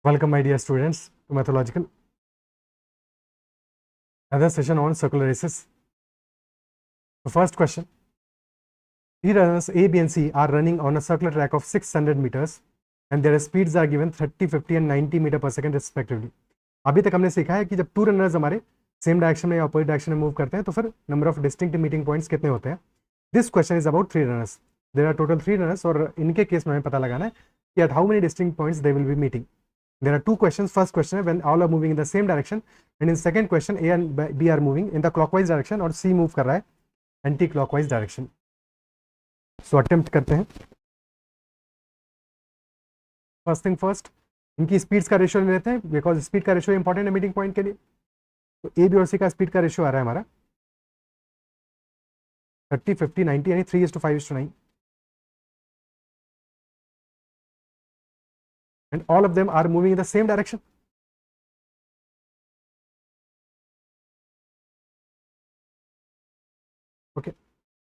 Welcome, my dear students, to Mathological. Another session on circular races. The first question. Three runners A, B, and C are running on a circular track of 600 meters and their speeds are given 30, 50 and 90 metre पर second respectively. अभी तक हमने सीखा है कि जब to runners हमारे same direction में या अपोजिट डायरेक्शन में मूव करते हैं तो फिर number of distinct meeting points कितने होते हैं. This question is about three runners. There are total three runners और इनके केस में हमें पता लगाना है कि at how many distinct points they will be meeting. There are two questions. First question, when all are moving in the same direction, and in second question, A and B are moving in the clockwise direction और C move कर रहा है anti clockwise direction. So attempt करते हैं. First thing first, इनकी speeds का ratio ले लेते हैं बिकॉज स्पीड का रेशियो इंपॉर्टेंट है मीटिंग पॉइंट के लिए. तो ए बी और सी का स्पीड का रेशियो आ रहा है हमारा 30, 50, 90 यानी 3:5:9. And all of them are moving in the same direction. Okay,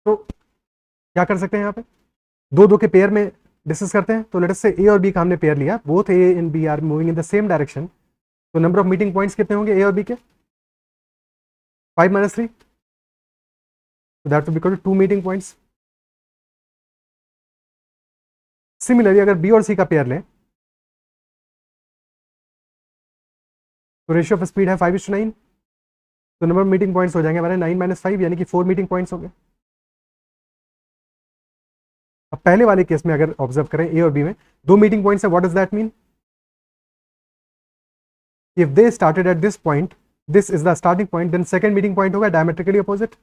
तो क्या कर सकते हैं यहाँ पे दो दो के पेयर में डिस्कस करते हैं. तो लेट अस से ए और बी का हमने पेयर लिया, both A and B are moving in the same direction. तो नंबर ऑफ मीटिंग पॉइंट्स कितने होंगे ए और बी के? 5 - 3. So that will be equal to 2 meeting points. Similarly अगर बी और सी का पेयर लें तो रेशियो ऑफ स्पीड है 5:9. तो नंबर ऑफ मीटिंग पॉइंट्स हो जाएंगे हमारे 9 - 5 यानी कि 4 मीटिंग पॉइंट्स हो गए. अब पहले वाले केस में अगर ऑब्जर्व करें ए और बी में दो मीटिंग पॉइंट्स है. What does that mean? If they started at this point, this is the starting point, then second meeting point होगा diametrically opposite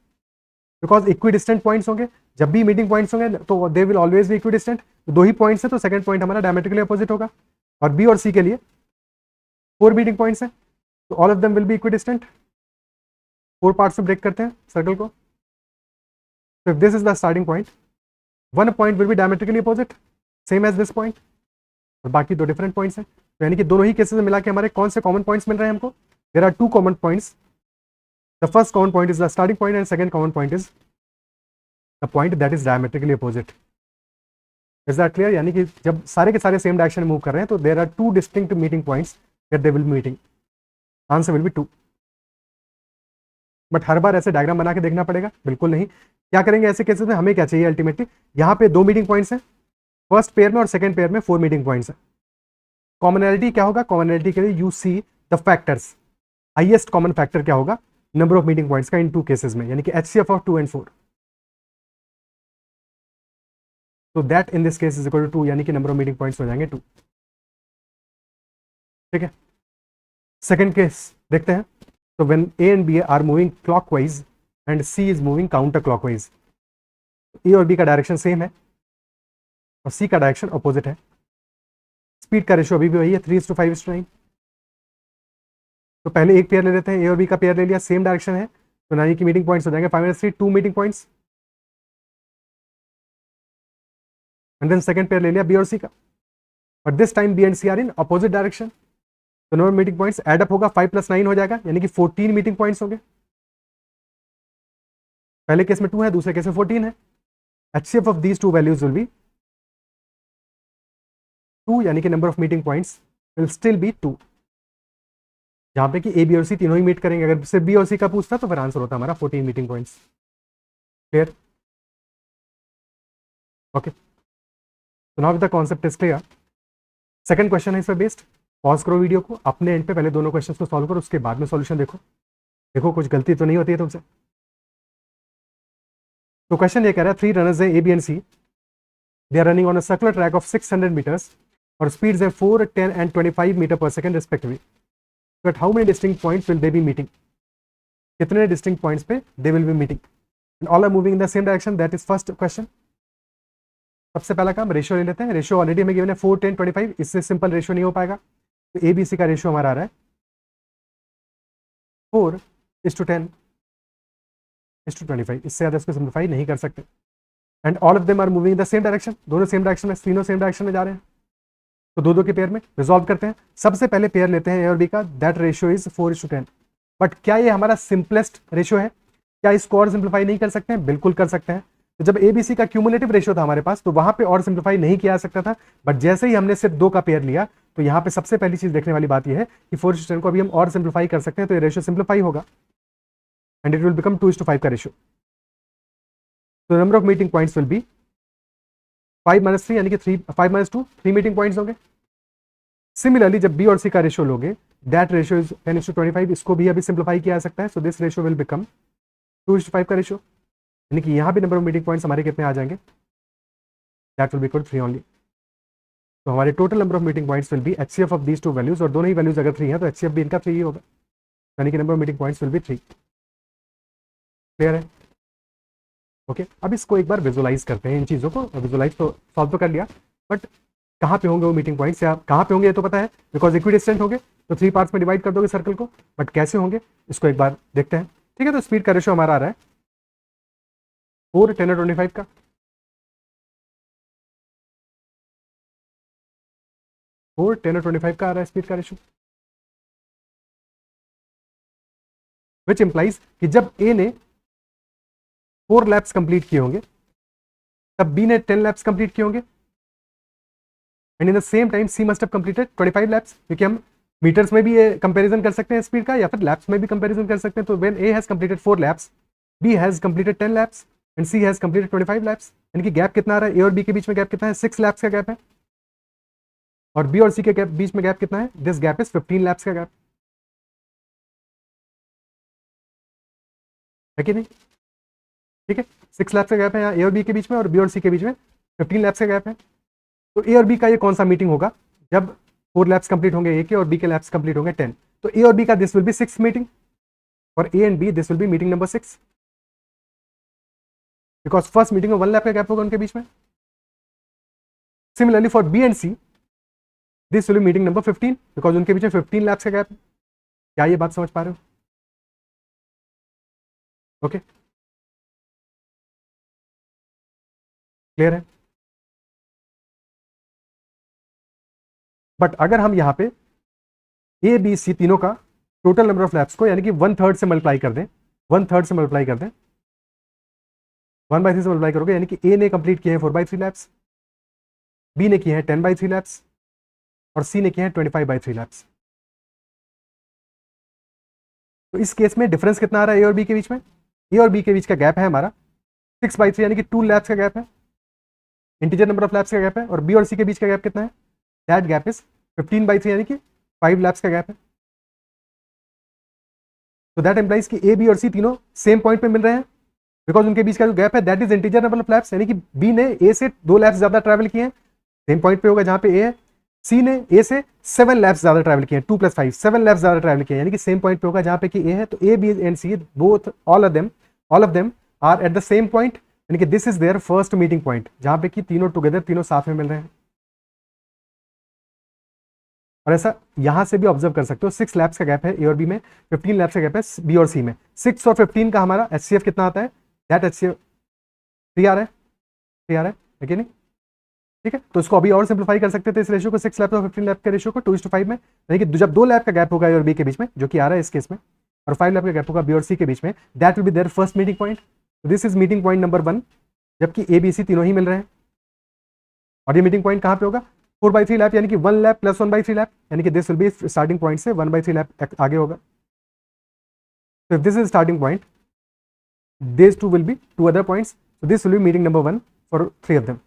because equidistant points होंगे. जब भी मीटिंग पॉइंट्स होंगे तो they will always be equidistant. दो ही points है तो सेकंड पॉइंट हमारा डायमेट्रिकली अपोजिट होगा. और बी और सी के लिए 4 मीटिंग पॉइंट्स है तो all of them will be equidistant. 4 parts में ब्रेक करते हैं सर्कल को. तो if this is the starting point, one point will be diametrically opposite same as this point और बाकी दो डिफरेंट पॉइंट्स हैं. तो यानी कि दोनों ही केसेस में मिला के हमारे कौन से कॉमन पॉइंट्स मिल रहे हैं हमको? There are two common points. The first common point is the starting point and second common point is the point that is diametrically opposite. Is that clear? यानी कि जब सारे के सारे सेम डायरेक्शन में मूव कर रहे हैं तो there are two distinct meeting points that they will meeting. Answer will be 2. But हर बार ऐसे डायग्राम बना के देखना पड़ेगा? बिल्कुल नहीं. क्या करेंगे ऐसे केसेस में? हमें क्या चाहिए अल्टीमेटली? यहाँ पे 2 मीटिंग पॉइंट्स हैं फर्स्ट पेयर में और सेकंड पेयर में 4 मीटिंग पॉइंट्स हैं. कॉमनैलिटी क्या होगा? कॉमनैलिटी के लिए you see the factors. Highest common factor क्या होगा नंबर ऑफ मीटिंग पॉइंट्स का इन टू केसेस में, यानी कि HCF ऑफ 2 and 4. तो that in this case is equal to 2 यानी कि नंबर ऑफ मीटिंग पॉइंट्स हो जाएंगे 2. ठीक है, सेकंड केस देखते हैं. तो when A and B are moving clockwise and C is moving counter clockwise, A और बी का डायरेक्शन सेम है और सी का डायरेक्शन अपोजिट है. स्पीड का रेशियो अभी भी वही है 3:5:9. तो पहले एक पेयर ले लेते हैं, ए और बी का पेयर ले लिया, सेम डायरेक्शन है तो यानी कि मीटिंग पॉइंट्स हो जाएंगे 5 - 3, 2 meeting points. And then second pair ले लिया बी और सी का, but this time B and C are in opposite direction. तो number meeting points add up होगा 5 + 9 हो जाएगा यानी कि 14 मीटिंग पॉइंट्स होंगे. पहले केस में 2 है, दूसरे केस में 14 है. HCF of these two values will be 2 यानी कि number of meeting points will still be 2. जहां पे कि ए बी और सी तीनों ही मीट करेंगे. अगर सिर्फ बी और सी का पूछता तो फिर आंसर होता हमारा 14 मीटिंग पॉइंट्स. क्लियर? ओके, तो now the concept is clear. Second question है इस पर बेस्ड. पॉज करो वीडियो को, अपने एंड पे पहले दोनों क्वेश्चंस को सॉल्व करो, उसके बाद में सॉल्यूशन देखो. देखो कुछ गलती तो नहीं होती है तुमसे. तो क्वेश्चन ये कह रहा है 3 रनर्स है A B and C. They are running on a circular track of 600 meters और स्पीड्स है 4, 10 एंड 25 मीटर पर second respectively. But how many distinct points will they be meeting? कितने डिस्टिंक्ट पॉइंट्स पे they will be meeting? And all are moving in the same direction. That is first question. सबसे पहला काम ratio ले लेते हैं. Ratio already हमें given है 4, 10, 25. इससे सिंपल रेशियो नहीं हो पाएगा. तो ए बी सी का रेशियो हमारा आ रहा है 4:10:25. इससे ज़्यादा इसको सिंप्लीफाई नहीं कर सकते. And all of them are moving in the same direction. दोनों सेम डायरेक्शन में, तीनों सेम डायरेक्शन में जा रहे हैं. तो दो दो के पेयर में रिजॉल्व करते हैं. सबसे पहले पेयर लेते हैं ए और बी का. That ratio is 4:10. बट क्या ये हमारा सिंपलेस्ट रेशियो है? क्या इसको और सिंप्लीफाई नहीं कर सकते हैं? बिल्कुल कर सकते हैं. तो जब ABC का क्यूमुलेटिव रेशियो था हमारे पास, तो वहां पे और सिंप्लीफाई नहीं किया जा सकता था, बट जैसे ही हमने सिर्फ 2 का पेयर लिया, तो यहाँ पे सबसे पहली चीज देखने वाली बात यह है कि 4:10 को अभी हम और सिंप्लीफाई कर सकते हैं, तो ये रेशियो सिंप्लीफाई होगा एंड इट विल बिकम 2:5 का रेशियो। तो number of meeting points will be 5-3 यानी कि 5-2 3 मीटिंग पॉइंट्स होंगे। सिमिलरली जब B और C का रेशियो लोगे, दैट रेशियो इज 10:25, इसको भी अभी सिंप्लीफाई किया जा सकता है, so this ratio will become 2:5 का रेशियो, यानी कि यहाँ भी नंबर ऑफ मीटिंग पॉइंट्स हमारे कितने आ जाएंगे, that will be equal 3 only. तो हमारे total number of meeting points will be HCF of these 2 values, और दोनों ही वैल्यूज अगर 3 है तो HCF भी इनका 3 ही होगा, यानी कि number of meeting points will be 3। Clear है? ओके, अब इसको एक बार विजुलाइज करते हैं, इन चीज़ों को विजुलाइज तो सॉल्व तो कर लिया, बट कहाँ पे होंगे वो मीटिंग पॉइंट्स, या कहाँ पे होंगे ये तो पता है, बिकॉज इक्विडिस्टेंट होंगे तो 3 पार्ट्स में डिवाइड कर दोगे सर्कल को, बट कैसे होंगे इसको एक बार देखते हैं। ठीक है, तो स्पीड का रेशियो हमारा आ रहा है 4, 10 और 25 का। 4, 10 और 25 का आ रहा है स्पीड का रेशियो, विच इंप्लाइज कि जब A ने 4 लैप्स कंप्लीट किए होंगे, तब B ने 10 लैप्स कंप्लीट किए होंगे, and in the same time C must have completed 25 lapse, क्योंकि हम मीटर्स में भी ये कंपैरिजन कर सकते हैं स्पीड का, या फिर लैप्स में भी कंपैरिजन कर सकते हैं। तो when A has completed 4 lapse, B has completed 10 lapse and C has completed 25 lapse, यानी कि गैप कितना आ रहा है, A और B के बीच में गैप कितना है, 6 लैप्स का गैप है, और B और C के बीच में गैप कितना है, दिस गैप इज 15 लैप्स का गैप है कि नहीं? ठीक है, 6 लैप्स का गैप है यहाँ A और B के बीच में, और B और C के बीच में 15 लैप्स का गैप है। तो A और B का ये कौन सा मीटिंग होगा, जब 4 लैप्स कंप्लीट होंगे A के और B के लैप्स कंप्लीट होंगे 10, तो A और B का दिस विल बी 6 मीटिंग, और A and B this will be meeting number 6, because first meeting में 1 लैप का गैप होगा उनके बीच में। Similarly for B and C this will be meeting number 15, because उनके बीच में 15 लैप्स का गैप है। क्या ये बात समझ पा रहे हो? ओके, क्लियर है? बट अगर हम यहाँ पे A B C तीनों का टोटल नंबर ऑफ लैप्स को यानी कि 1/3 से मल्टीप्लाई कर दें, 1/3 से मल्टीप्लाई कर दें, 1/3 से मल्टीप्लाई करोगे, यानी कि A ने कंप्लीट किए हैं 4/3 लैप्स, B ने किए हैं 10/3 लैप्स, और C ने किए हैं 25/3 लैप्स। तो इस केस में डिफरेंस कितना आ रहा है A और B के बीच में? A और B के बीच का गैप है हमारा 6/3, यानी कि 2 लैप्स का गैप है, इंटीजर नंबर ऑफ लैप्स का गैप है, और B और C के बीच का गैप कितना है, दैट गैप इज 15/3, यानी कि 5 लैप्स का गैप है। तो दैट इंप्लाइज कि A B और C तीनों सेम पॉइंट पे मिल रहे हैं, बिकॉज उनके बीच का जो गैप है that is integer number of lapse, यानी कि B ने A से 2 लैप्स ज्यादा ट्रैवल किए हैं, सेम पॉइंट पे होगा जहां पे A है। C ने A से 7 लैप्स ज्यादा ट्रैवल किए हैं, 2 + 5 7 लैप्स ज्यादा ट्रैवल किए हैं, यानी कि सेम पॉइंट पे होगा जहां पे कि A है। तो A B and C both all of them are at the same point, यानी कि this is their first meeting point, जहां पे कि तीनों टुगेदर, तीनों साथ में मिल रहे हैं। और ऐसा यहां से भी ऑब्जर्व कर सकते हो, 6 लैप्स का गैप है A और B में, 15 लैप्स का गैप है B और C में। 6 और 15 का हमारा HCF कितना आता है, दैट HCF 3 आ रहा है, 3 आ रहा है कि नहीं? ठीक है, तो इसको अभी और सिंप्लीफाई कर सकते थे इस रेशियो को, 6 लैप और 15 लैप के रेशियो को 2:5 में, यानी कि जब 2 लैप का गैप होगा A और B के बीच में, जो कि आ रहा है इस केस में, और 5 लैप का गैप होगा B और C के बीच में, that will be their first meeting point. This is meeting point number 1, जबकि A B C तीनों ही मिल रहे हैं। और ये मीटिंग पॉइंट कहाँ पे होगा, 4/3 लैप, यानी कि 1 लैप प्लस 1/3 लैप, यानी कि this will be starting point से 1/3 लैप आगे होगा। So if this is starting point, these two will be 2 other points. So this will be meeting number 1 for 3 of them.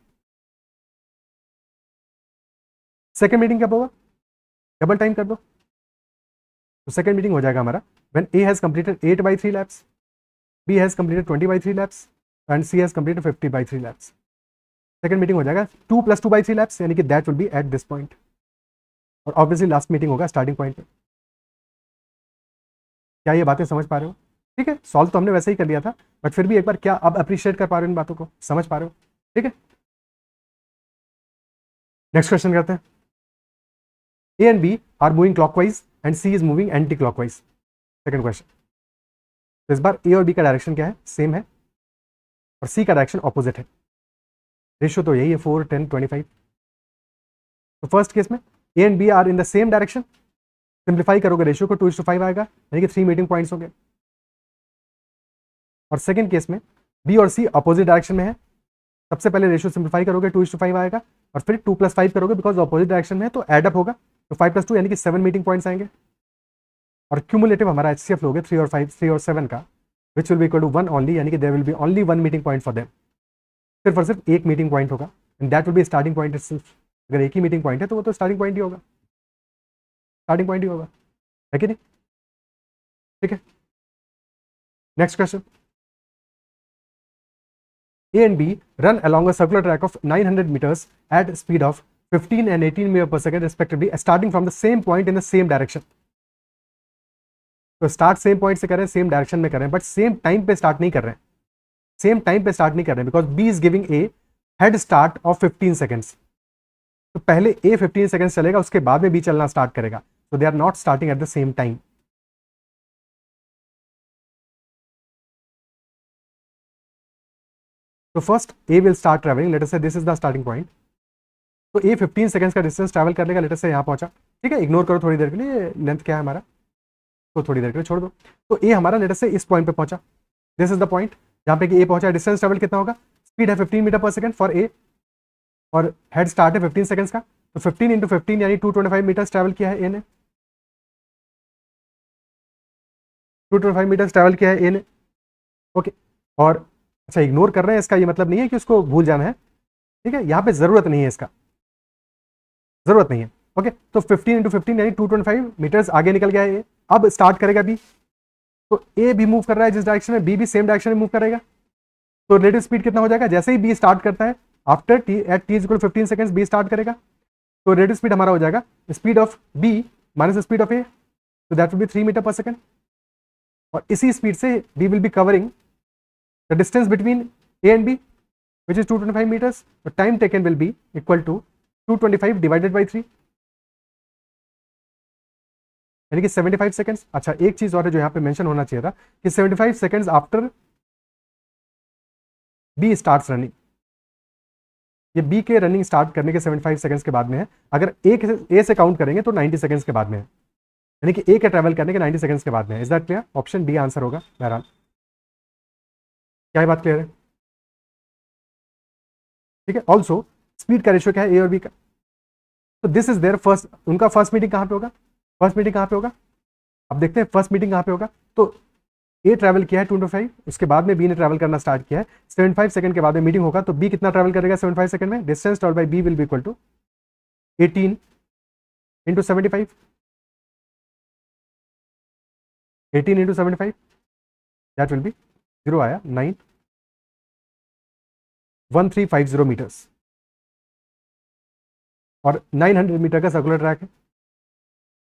Second meeting कब होगा, double time कर दो, तो second meeting हो जाएगा हमारा when A has completed 8/3 laps, B has completed 20/3 laps and C has completed 50/3 laps. Second meeting हो जाएगा 2 + 2/3 laps, यानी कि that will B eight this point, और ऑब्वियसली लास्ट मीटिंग होगा स्टार्टिंग पॉइंट पे। क्या ये बातें समझ पा रहे हो? ठीक है, सॉल्व तो हमने वैसे ही कर लिया था, बट फिर भी एक बार क्या अब अप्रिशिएट कर पा रहे हो इन बातों को, समझ पा रहे हो? ठीक है, नेक्स्ट क्वेश्चन करते हैं। A and B are moving clockwise and C is moving anti-clockwise. Second question. तो इस बार A और B का डायरेक्शन क्या है, सेम है, और C का डायरेक्शन ऑपोजिट है। रेशियो तो यही है 4, 10, 25। तो फर्स्ट केस में A and B are in the same direction, simplify करोगे रेशियो को 2:5 आएगा, यानी कि 3 मीटिंग पॉइंट्स होंगे। और सेकंड केस में बी और सी अपोजिट डायरेक्शन में है, सबसे पहले रेशियो सिंप्लीफाई करोगे 2:5 आएगा, और फिर 2+5 करोगे बिकॉज अपोजिट डायरेक्शन में है तो एडअप होगा, तो 5+2 यानी कि 7 मीटिंग पॉइंट्स आएंगे, और क्यूमुलेटिव हमारा HCF लोगे 3 और 5, 3 और 7 का, which will be equal to 1 only, यानी कि there will be only 1 meeting point for them, सिर्फ और सिर्फ एक मीटिंग पॉइंट होगा, and that will be starting point itself. अगर एक ही मीटिंग पॉइंट है तो वो तो स्टार्टिंग पॉइंट ही होगा, स्टार्टिंग पॉइंट ही होगा, है कि नहीं? ठीक है, next question. A and B run along a circular track of 900 meters at speed of 15 and 18 meters per second respectively, starting from the same point in the same direction. तो start same point से कर रहे हैं, same direction में कर रहे हैं, but same time पे स्टार्ट नहीं कर रहे हैं, सेम टाइम पे स्टार्ट नहीं कर रहे हैं, because B is giving a head start of 15 seconds. तो पहले ए 15 सेकेंड्स चलेगा, उसके बाद में बी चलना स्टार्ट करेगा, so they are not starting at the same time. So first A will start traveling, let us say this is the starting point. तो A 15 seconds का डिस्टेंस ट्रैवल कर लेगा, लेट अस से यहाँ पहुंचा, ठीक है, इग्नोर करो थोड़ी देर के लिए, लेंथ क्या है हमारा तो थोड़ी देर के लिए छोड़ दो। तो A हमारा लेट अस से इस पॉइंट पे पहुंचा, दिस इज द पॉइंट जहाँ पे कि A पहुंचा, डिस्टेंस ट्रैवल कितना होगा, स्पीड है 15 मीटर पर सेकंड फॉर A, और हेड स्टार्ट है 15 सेकंड्स का, तो 15 इंटू 15 यानी 225 मीटर्स ट्रैवल किया है A ने, 225 मीटर्स ट्रैवल किया है A ने, ओके। और अच्छा इग्नोर कर रहे हैं, इसका ये मतलब नहीं है कि उसको भूल जाना है, ठीक है, यहाँ पे जरूरत नहीं है, इसका जरूरत नहीं है, ओके। तो 15 इंटू 15 यानी 225 मीटर्स आगे निकल गया है, अब स्टार्ट करेगा बी, तो ए भी मूव कर रहा है जिस डायरेक्शन में, बी भी सेम डायरेक्शन में मूव करेगा, तो रिलेटिव स्पीड कितना हो जाएगा, जैसे ही बी स्टार्ट करता है after t at t equal 15 seconds B start करेगा, तो रिलेटिव स्पीड हमारा हो जाएगा speed of B minus speed of A, तो दैट विल बी 3 मीटर पर सेकंड, और इसी स्पीड से B will be covering the distance between A and B which is 225 meters. The time taken will be equal to 225 divided by 3, यानी कि 75 seconds. अच्छा एक चीज और है जो यहाँ पे मेंशन होना चाहिए था कि 75 seconds after B starts running, ये बी के रनिंग स्टार्ट करने के 75 सेकंड्स के बाद में है, अगर ए से काउंट करेंगे तो 90 सेकंड्स के बाद में है, यानी कि ए के ट्रेवल करने के 90 सेकंड्स के बाद में है। Is that clear? Option D answer होगा बहरहाल। क्या ये बात क्लियर है? ठीक है। ऑल्सो स्पीड का रेशियो क्या है ए और बी का, तो दिस इज देयर फर्स्ट, उनका फर्स्ट मीटिंग कहाँ पे होगा, फर्स्ट मीटिंग कहाँ पे होगा, अब देखते हैं फर्स्ट मीटिंग कहाँ पे होगा। तो ए ट्रैवल किया है 225, उसके बाद में बी ने ट्रैवल करना स्टार्ट किया है, 75 सेकंड के बाद में मीटिंग होगा, तो बी कितना ट्रैवल करेगा 75 सेकंड में, distance travel by B will be equal to 18 into 75, 18 into 75 that will be 0 आया 91350 मीटर्स, और 900 मीटर का सर्कुलर ट्रैक है,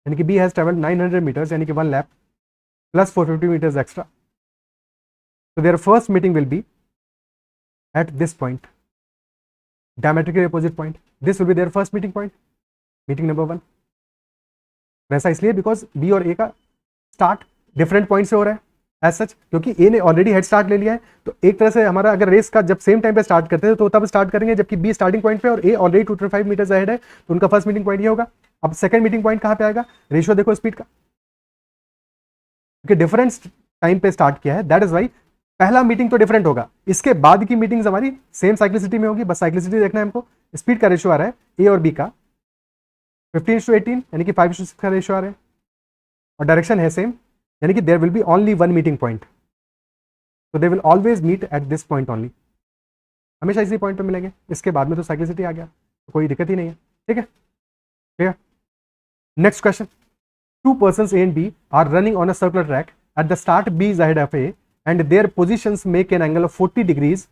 यानी कि बी हैज ट्रेवल्ड 900 मीटर्स यानी कि 1 lap plus 450 meters extra. So their first meeting will be at this point, diametrically opposite point. This will be their first meeting point, meeting number 1. वैसा इसलिए because B और ए का start different point से हो रहा है एज सच, क्योंकि ए ने ऑलरेडी हेड स्टार्ट ले लिया है, तो एक तरह से हमारा अगर रेस का जब सेम टाइम पे स्टार्ट करते हैं तो तब स्टार्ट करेंगे, जबकि बी स्टार्टिंग पॉइंट पे और ए ऑलरेडी 225 मीटर्स अहेड है, तो उनका फर्स्ट मीटिंग पॉइंट ये होगा। अब सेकंड मीटिंग पॉइंट कहाँ पे आएगा, रेशियो देखो स्पीड का, क्योंकि डिफरेंट टाइम पे स्टार्ट किया है, दैट इज वाई पहला मीटिंग तो डिफरेंट होगा, इसके बाद की मीटिंग्स हमारी सेम साइक्लिसिटी में होगी, बस साइक्लिसिटी देखना है हमको। स्पीड का रेशियो आ रहा है ए और बी का 15:18 यानी कि 5:6 का रेशियो आ रहा है, और डायरेक्शन है सेम, यानी कि there will be only 1 meeting point, तो they will always meet at this point only, हमेशा इसी पॉइंट पे मिलेंगे, इसके बाद में तो साइक्लिसिटी आ गया, तो कोई दिक्कत ही नहीं है। ठीक है, clear? Next question, 2 persons A and B are running on a circular track. At the start, B is ahead of A, and their positions make an angle of 40 degrees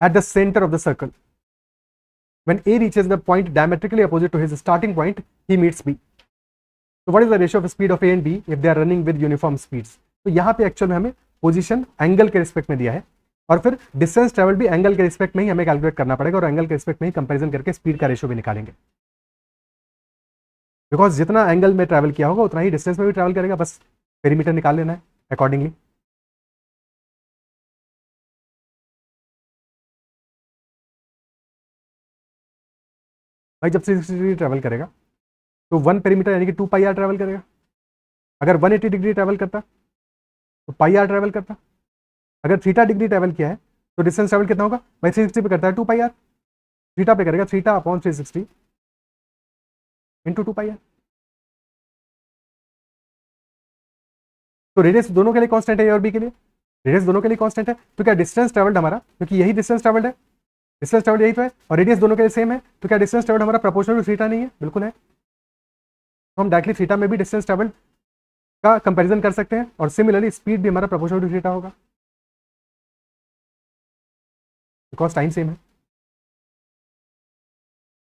at the center of the circle. When A reaches the point diametrically opposite to his starting point, he meets B. So, what is the ratio of speed of A and B if they are running with uniform speeds? तो यहाँ पे actual में हमें position angle के respect में दिया है, और फिर डिस्टेंस ट्रेवल भी एंगल के रिस्पेक्ट में ही हमें कैलकुलेट करना पड़ेगा, और एंगल के रिस्पेक्ट में ही कंपेरिजन करके स्पीड का रेशियो भी निकालेंगे, बिकॉज जितना एंगल में ट्रैवल किया होगा उतना ही डिस्टेंस में भी ट्रैवल करेगा, बस पेरीमीटर निकाल लेना है अकॉर्डिंगली। भाई जब 360 डिग्री ट्रैवल करेगा तो 1 पेरीमीटर यानी कि 2 पाई आर ट्रैवल करेगा, अगर 180 डिग्री ट्रैवल करता तो पाई आर ट्रैवल करता, अगर थीटा डिग्री ट्रेवल किया है तो डिस्टेंस ट्रेवल कितना होगा भाई 360 पे करता है 2 पाई आर, थीटा पे करेगा theta upon 360 into 2 pi R. तो रेडियस दोनों के लिए कांस्टेंट है ए और बी के लिए, रेडियस दोनों के लिए कांस्टेंट है, तो क्या डिस्टेंस ट्रेवल्ड हमारा, क्योंकि यही डिस्टेंस ट्रेवल्ड है, डिस्टेंस ट्रेवल्ड यही तो है, और रेडियस दोनों के लिए सेम है, तो क्या डिस्टेंस ट्रेवल्ड हमारा प्रोपोर्शनल टू थीटा नहीं है, बिल्कुल है। तो हम डायरेक्टली थीटा में भी डिस्टेंस ट्रेवल्ड का कंपैरिजन कर सकते हैं, और सिमिलरली स्पीड भी हमारा प्रोपोर्शनल टू थीटा होगा, बिकॉज टाइम सेम है।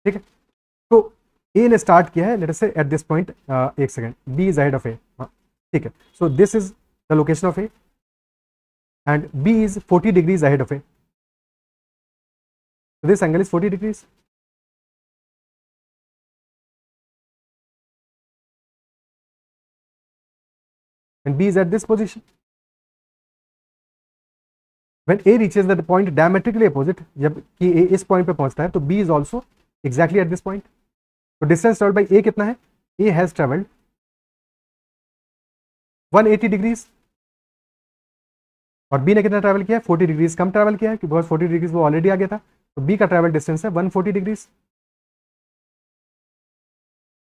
ठीक है, तो ए ने स्टार्ट किया है, let us say at this point, एक second, B is ahead of A, ठीक है, so this is the location of A and B is 40 degrees ahead of A. So this angle is 40 degrees. And B is at this position. When A reaches the point diametrically opposite, जब कि A इस point पे पहुंचता है तो B is also exactly at this point. तो distance traveled by A कितना है? A has traveled 180 degrees और B ने कितना ट्रैवल किया है? 40 डिग्रीज कम ट्रैवल किया है, बिकॉज 40 डिग्रीज वो ऑलरेडी आ गया था, तो B का ट्रैवल डिस्टेंस है 140 डिग्रीज।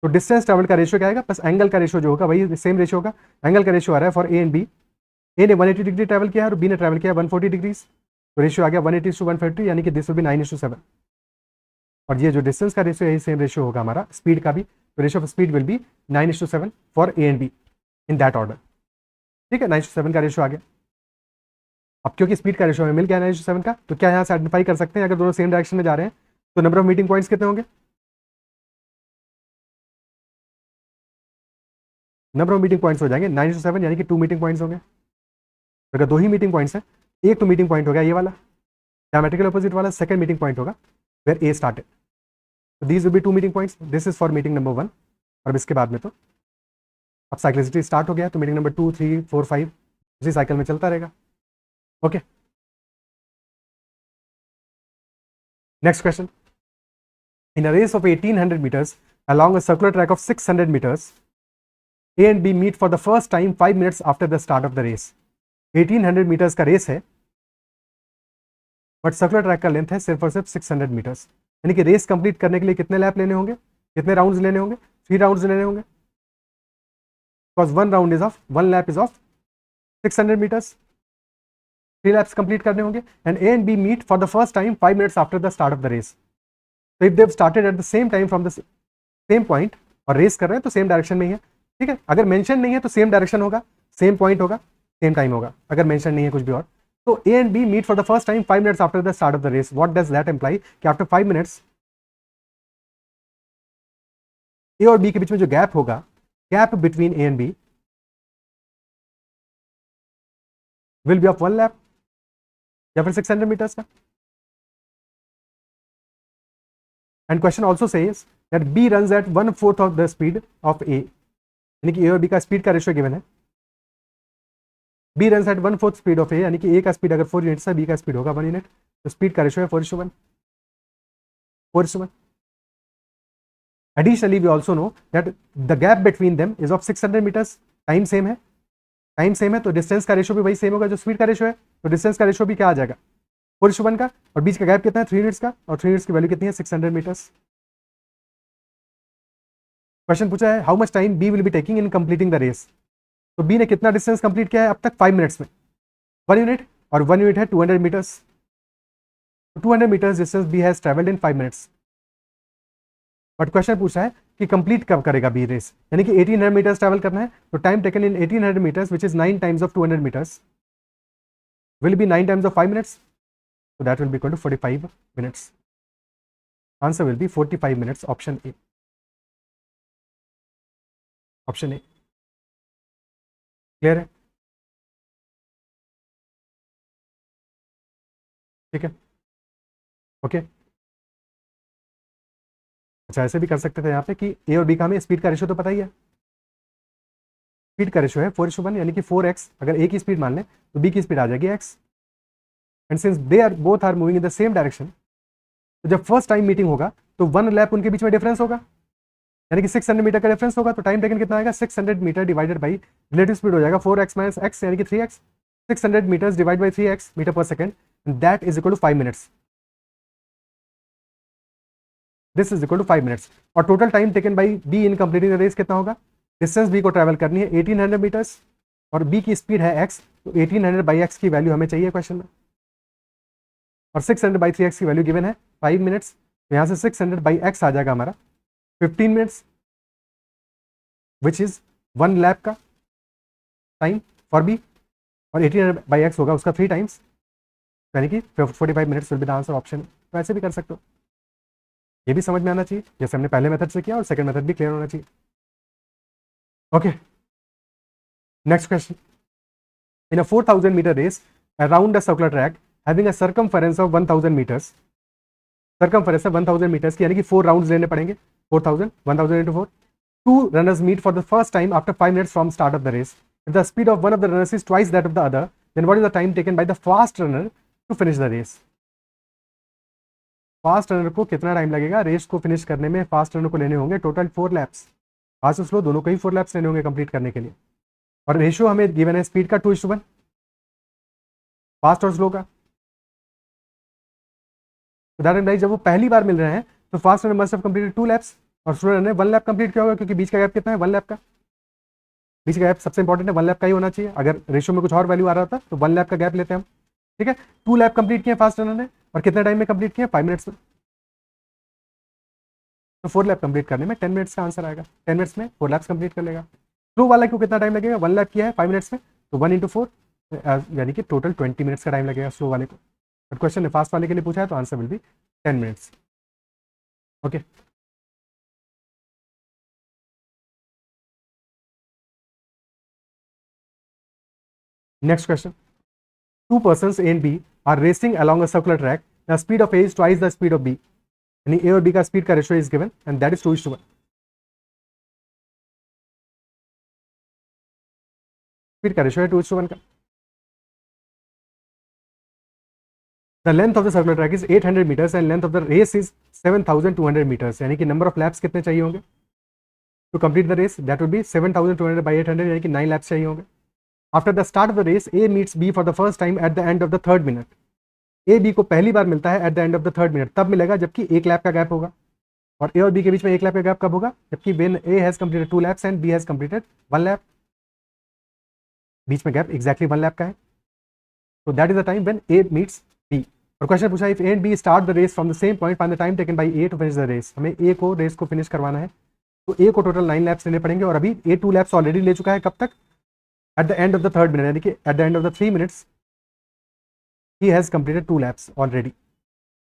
तो डिस्टेंस ट्रैवल का रेशियो क्या आएगा, बस एंगल का रेशियो जो होगा वही सेम रेशियो होगा। एंगल का रेशियो आ रहा है फॉर ए एंड बी, ए ने 180 डिग्री ट्रैवल किया है और बी ने ट्रैवल किया 140 डिग्रीज, तो रेशियो आ गया 180:140, यानी कि दिस विल बी 9:7। और ये जो डिस्टेंस का रेशियो है सेम रेशियो होगा हमारा स्पीड का भी, तो ratio of speed will be 9:7 for a and be in that order. ठीक है, 9:7 का रेशियो आ गया। अब क्योंकि स्पीड का रेशियो हमें मिल गया 9:7 का, तो क्या यहाँ से आइडेंटिफाई कर सकते हैं अगर दोनों सेम डायरेक्शन में जा रहे हैं तो नंबर ऑफ मीटिंग पॉइंट्स कितने होंगे? नंबर ऑफ मीटिंग पॉइंट्स हो जाएंगे 9:7, यानी कि 2 मीटिंग पॉइंट्स होंगे। अगर 2 ही मीटिंग पॉइंट्स हैं, एक तो मीटिंग पॉइंट हो गया ये वाला डायमेट्रिकल अपोजिट वाला, सेकंड मीटिंग पॉइंट होगा वेयर ए स्टार्टेड, तो these will be 2 meeting points, this is for meeting number 1। और इसके बाद में तो अब साइक्लिसिटी स्टार्ट हो गया, तो मीटिंग नंबर 2, 3, 4, 5 इसी साइकिल में चलता रहेगा। Okay, next question, in a race of 1800 meters along a circular track of 600 meters, A and B meet for the first time 5 minutes after the start of the race. 1800 meters का race है, but circular track का length है सिर्फ और सिर्फ 600 metres, यानी कि race complete करने के लिए कितने लैप लेने होंगे, कितने राउंड्स लेने होंगे? 3 राउंड्स लेने होंगे, because 1 round is of 1 lap is of 600 metres, 3 laps complete करने होंगे। And A and B meet for the first time 5 minutes after the start of the race. तो if they started at the same time from the same point और race कर रहे हैं तो same direction में ही है। ठीक है, अगर मेंशन नहीं है तो सेम डायरेक्शन होगा, सेम पॉइंट होगा, सेम टाइम होगा, अगर मेंशन नहीं है कुछ भी और। तो A and B meet for the first time 5 minutes after the start of the race. What does that imply कि आफ्टर 5 minutes ए और बी के बीच में जो गैप होगा, gap between A and B will be of 1 lap या फिर 600 meters का। And question also says that B runs at 1/4 of the speed of A, यानी कि ए और बी का स्पीड का रेशियो गिवन है, B runs at 1/4 speed of A, यानी कि ए का स्पीड अगर 4 यूनिट्स है, बी का स्पीड होगा 1 यूनिट, तो स्पीड का रेशियो है 4:1, 4:1। Additionally we also know that the gap between them is of 600 meters, time same है, टाइम सेम है तो डिस्टेंस का रेशियो भी वही सेम होगा जो स्पीड का रेशियो है, तो डिस्टेंस का रेशियो भी क्या आ जाएगा 4:1 का, और बीच का गैप कितना है 3 यूनिट्स का, और 3 यूनिट्स की वैल्यू कितनी है 600 मीटर्स। क्वेश्चन पूछा है how much time B will be taking in completing the race, तो बी ने कितना डिस्टेंस कंप्लीट किया है अब तक 5 मिनट्स में, 1 यूनिट, और 1 यूनिट है 200 मीटर्स, तो 200 meters distance B has travelled in 5 minutes. But question पूछा है कि कंप्लीट कब करेगा बी रेस, यानी कि 1800 मीटर्स ट्रैवल करना है, तो time taken in 1800 metres which is 9 times of 200 meters will be 9 times of 5 minutes, so that will be equal to 45 minutes. Answer will be 45 minutes, option A. Option A. Clear है? ठीक है, okay. अच्छा, ऐसे भी कर सकते थे यहाँ पे कि ए और बी का हमें स्पीड का रेशियो तो पता ही है, स्पीड का रेशियो है 4:1, यानी कि 4x, अगर ए की स्पीड मान लें तो बी की स्पीड आ जाएगी x, and since they are both are moving in the same direction, तो जब फर्स्ट टाइम मीटिंग होगा तो 1 लैप उनके बीच में डिफरेंस होगा, यानी कि 600 मीटर का डिफरेंस होगा, तो टाइम टेकन कितना आएगा 600 metre divided by relative speed हो जाएगा 4x - x, यानी कि 3x, 600 meters divided by 3x meter per second, and that is equal to 5 minutes. This is equal to 5 minutes. और total time taken by B in completing the race कितना होगा? Distance B को travel करनी है 1800 metres और B की speed है x, तो 1800 बाई एक्स की वैल्यू हमें चाहिए क्वेश्चन में, और 600 बाई 3x की वैल्यू गिवन है 5 मिनट्स, तो यहाँ से 600 बाई एक्स आ जाएगा हमारा 15 मिनट्स, विच इज 1 लैप का टाइम फॉर बी, और 1800 बाई एक्स होगा उसका 3 टाइम्स, यानी कि 45 minutes will be the answer option. तो ऐसे भी कर सकते हो, ये भी समझ में आना चाहिए जैसे हमने पहले मेथड से किया, और सेकंड मेथड भी क्लियर होना चाहिए। Okay, next question. In a 4000 metre race around a circular track having a circumference of 1000 metres, circumference है 1000 मीटर्स की, यानी कि 4 राउंड्स लेने पड़ेंगे, 4000 into 4। 2 runners meet for the first time after 5 minutes from start of the race. If the speed of one of the runners is twice that of the other, then what is the time taken by the fast runner to finish the race? Fast runner को कितना time लगेगा race को finish करने में? Fast runner को लेने होंगे total 4 lapse, fast और स्लो दोनों को ही 4 लैप्स लेने होंगे कंप्लीट करने के लिए, और रेशियो हमें गिवन है स्पीड का 2:1, फास्ट और स्लो का। उदाहरण भाई जब वो पहली बार मिल रहे हैं तो fast runner must have completed 2 lapse और स्लो रनर ने 1 लैप कंप्लीट किया होगा, क्योंकि बीच का गैप कितना है? 1 लैप का। बीच का गैप सबसे इंपॉर्टेंट है, 1 लैप का ही होना चाहिए, अगर रेशियो में कुछ और वैल्यू आ रहा था तो 1 लैप का गैप लेते हैं हम, ठीक है। 2 लैप कंप्लीट किए फास्ट रनर ने, और कितने टाइम में कंप्लीट किए? 5 मिनट्स में। तो 4 लैप कंप्लीट करने में 10 मिनट्स का आंसर आएगा, 10 मिनट्स में 4 लैप्स कंप्लीट कर लेगा। स्लो वाला को कितना टाइम लगेगा? 1 लैप किया है 5 मिनट्स में, तो 1 into 4 यानी कि टोटल 20 मिनट्स का टाइम लगेगा स्लो वाले को। बट क्वेश्चन ने फास्ट वाले के लिए पूछा है तो answer will B 10 minutes. Okay, next question. 2 persons A and B are racing along a circular track. The speed of A is twice the speed of B. यानी A और B का स्पीड का ratio is given and that is 2:1। Speed का ratio है 2:1 का। The length of the circular track is 800 meters and length of the race is 7200 meters, यानी कि number of lapse कितने चाहिए होंगे to complete the race? That will be 7200 by 800, यानी कि 9 लैप्स चाहिए होंगे। After the start of the race A meets B for the first time at the end of the 3rd minute. A B को पहली बार मिलता है at the end of the 3rd minute, तब मिलेगा जबकि 1 लैप का गैप होगा, और A और B के बीच में 1 लैप का गैप कब होगा? जबकि when A has completed 2 laps and B has completed 1 lap, बीच में गैप एग्जैक्टली 1 लैप का है, तो that is the time when A meets B। और क्वेश्चन पूछा if A and B start the race from the same point, find the time taken by A to finish the race। हमें A को race को finish करवाना है, तो A को total 9 lapse लेने पड़ेंगे, और अभी A 2 लैप्स ऑलरेडी ले चुका है, कब तक? At the end of the 3rd minute, यानी कि at the end of the 3 minutes he has completed 2 laps already।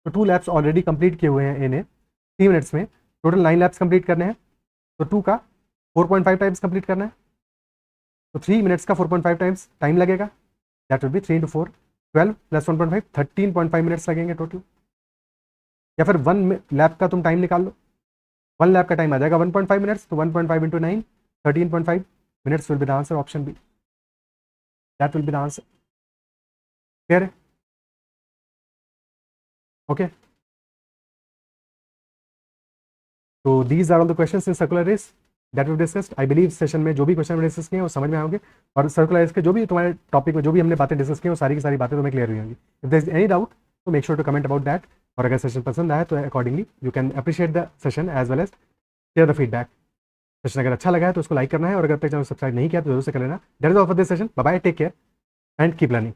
तो 2 लैप्स ऑलरेडी कंप्लीट किए हुए हैं A ने 3 मिनट्स में, टोटल 9 लैप्स कंप्लीट करने हैं, तो 2 का 4.5 टाइम्स कंप्लीट करना है, तो 3 मिनट्स का 4.5 टाइम्स टाइम लगेगा, that will be 3 into 4 12 plus 1.5 13.5 minutes लगेंगे टोटल। या फिर 1 लैप का तुम टाइम निकाल लो, 1 लैप का टाइम आ जाएगा 1.5 मिनट्स, तो 1.5 into 9 13.5 minutes will be the answer option B, that will be the answer. Clear है? ओके, तो these are all the questions in circular race that we discussed. I believe session में जो भी question discuss किए हैं वो समझ में आओगे, और सर्कुलर रेस के जो भी तुम्हारे टॉपिक में जो भी हमने बातें डिस्कस की वो सारी की सारी बातें तुम्हें क्लियर हुई होंगी। If there is any doubt तो make sure to comment about that, और अगर सेशन पसंद आया तो accordingly you can appreciate the session as well as share the feedback. Session अगर अच्छा लगा है तो उसको लाइक करना है, और अगर तक चैनल सब्सक्राइब नहीं किया तो जरूर से कर लेना। That is all for this session. Bye bye, take care and keep learning.